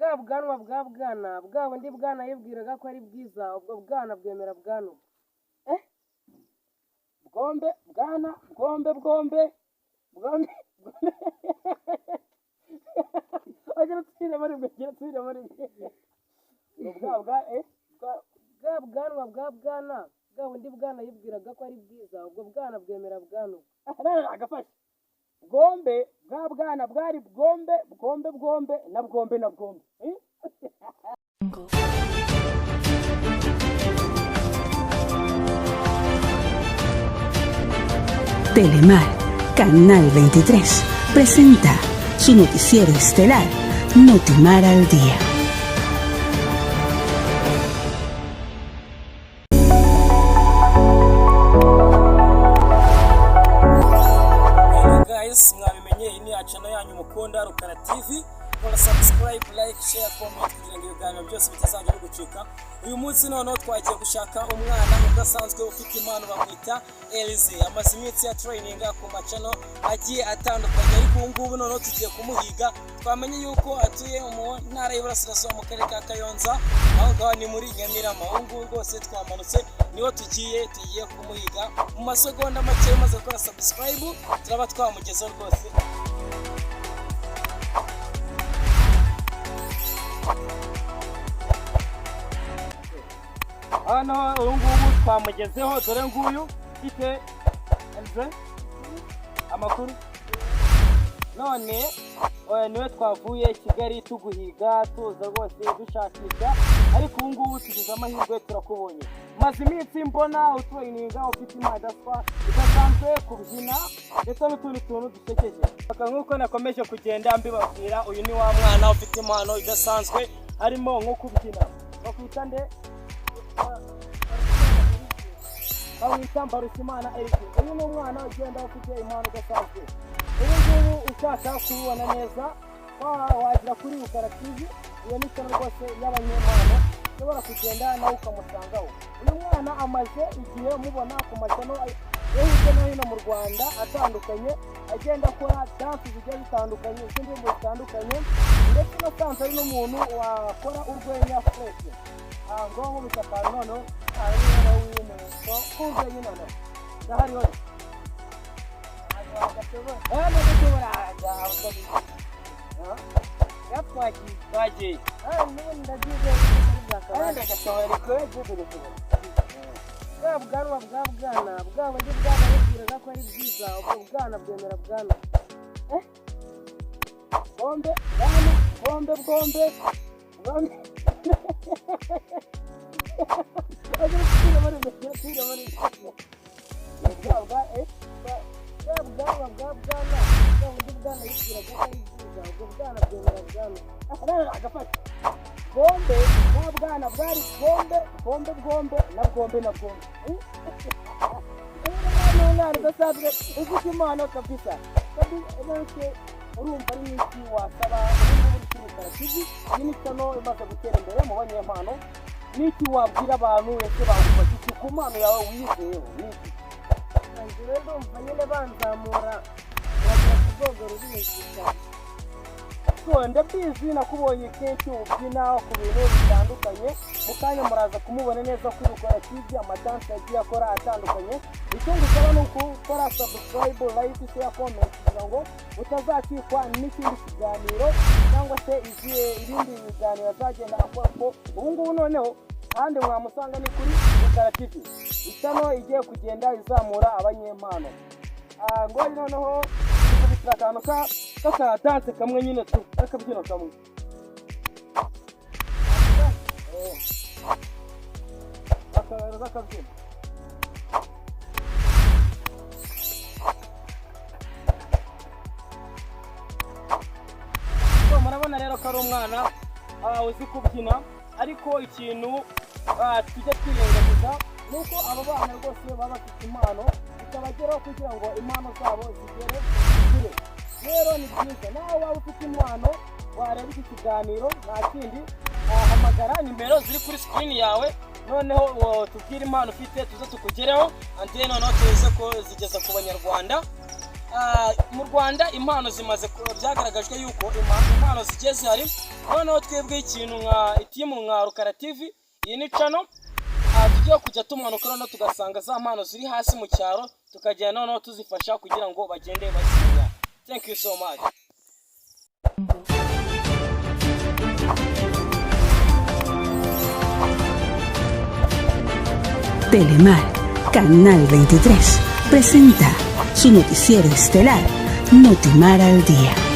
bwa bwanwa bwa bwana bwa bundi bwana yibwiraga ko ari bwiza ubwo bwana bwemera bwanwa bwombe bwana bwombe bwombe bwombe agira tsira muri bwa bwanwa bwa bwana bwa bundi bwana yibwiraga ko ari bwiza ubwo bwana bwemera bwanwa agafashe bwombe bwa bwana bwari bwombe bwombe bwombe na bwombe na bwombe Telemar, Canal 23, presenta su noticiero estelar, Notimar al Día. Hello guys, mwabimenye ini channel yanyu mukunda Rukara TV. Kora subscribe, like, share, comment kugira ngo ibiganiro byose bitazajya bigucika. Uyu munsi noneho twagiye gushaka umwana udasanzwe ufite impano bamwita Elize. Amaze iminsi ya training ku macano agiye atandukanye, ariko ubu ngubu noneho tugiye kumuhiga. Twamenye yuko atuye mu ntara y'Iburasirazuba mu karere ka Kayonza, aho ngaho ni muri Nyamirama. Ubu ngubu rwose twamanutse niho tugiye kumuhiga. Mu masegonda make maze gukora subscribe turaba twamugezeho rwose. Hano uyu ngubu twamugezeho, dore nguyu ite Elize amakuru. None niwe twavuye Kigali tuguhiga tuza rwose dushakisha, ariko ubu ngubu tugize amahirwe turakubonye. Maze iminsi mbona utraininga ufite imadaswa idasanzwe kubyina ndetse n'utundi tuntu dusekeje. Nk'uko nakomeje kugenda mbibabwira, uyu ni wa mwana ufite impano idasanzwe harimo nko kubyina. Bakwita nde? Bawita Mbarushimana Eric. Uyu ni umwana ugenda ufite impano idasanzwe. Ubu ngubu ushaka kubibona neza wagira kuri Rukara TV, iyo ni channel rwose y'abanyempano ushobora kugenda nawe ukamusangaho. Uyu mwana amaze igihe mubona ku macano hirya no hino mu Rwanda atandukanye, agenda akora dance zigiye zitandukanye, indirimbo zitandukanye, ndetse nasanze ari n'umuntu wakora urwenya fresh. Ngo bitapara noneho arimo w'into kuze nyine no ndahari hose yapfagiye ndagize bwa bwanwa bwa bwana bwa bundi bwana yibwiraga ko ari bwiza ubwo bwana bwemera bwana bombe bwana bombe bwombe bwombe agira tsira muri bwa bwana ubundi bwana yibwiraga ko ari bwiza ubwo bwana bwemera bwana agafashe bombe bwa bwana bwari bombe bwombe na bwombe na bwombe umwana udasanzwe ufite impano kabisa urumva ari n'iki wasaba ubundi Rukara TV. Iyi ni channel imaze gutera imbere mu banyempano. Niki wabwira abantu ese bagufasha iki ku mpano yawe wiyizeho niki? Rero ndumva nyine banzamura bagira kugogo rubinjika. Ndabizi nakubonye kenshi ubyina ku bintu bitandukanye, mukanya muraza kumubona neza kuri Rukara TV amadanse yagiye akora atandukanye. Icyo ngusaba ni ukora subscribe, like, share, comment kugira ngo utazacikwa n'ikindi kiganiro cyangwa se ibindi biganiro azagenda akora. Ko ubu ngubu noneho kandi mwamusanga ni kuri Rukara TV, isano igiye kugenda izamura abanyempano. Ngo noneho kubitira akantu k'akadanse kamwe nyine tu akabyino kamwe. Akabyino murabona rero ko ari umwana uzi kubyina, ariko ikintu tujya twirengagiza nuko aba bana rwose baba bafite impano ikabageraho kugira ngo impano zabo zigere kure. Rero ni byiza nawe waba ufite impano wareba iki kiganiro, nta kindi hamagara nimero ziri kuri screen yawe, noneho tubwire impano ufite tuze tukugereho, ande noneho tuze ko zigeza ku banyarwanda. mu Rwanda impano zimaze byagaragajwe yuko impano zigiye zihari. Noneho twebwe ikintu nka itimu nka Rukara TV, iyi ni channel tugiye kujya tumanuka noneho tugasanga za mpano ziri hasi mu cyaro, tukajya noneho tuzifasha kugira ngo bagende batsinda. Thank you so much. Telemar, Canal 23, presenta su noticiero estelar, Notimar al Día.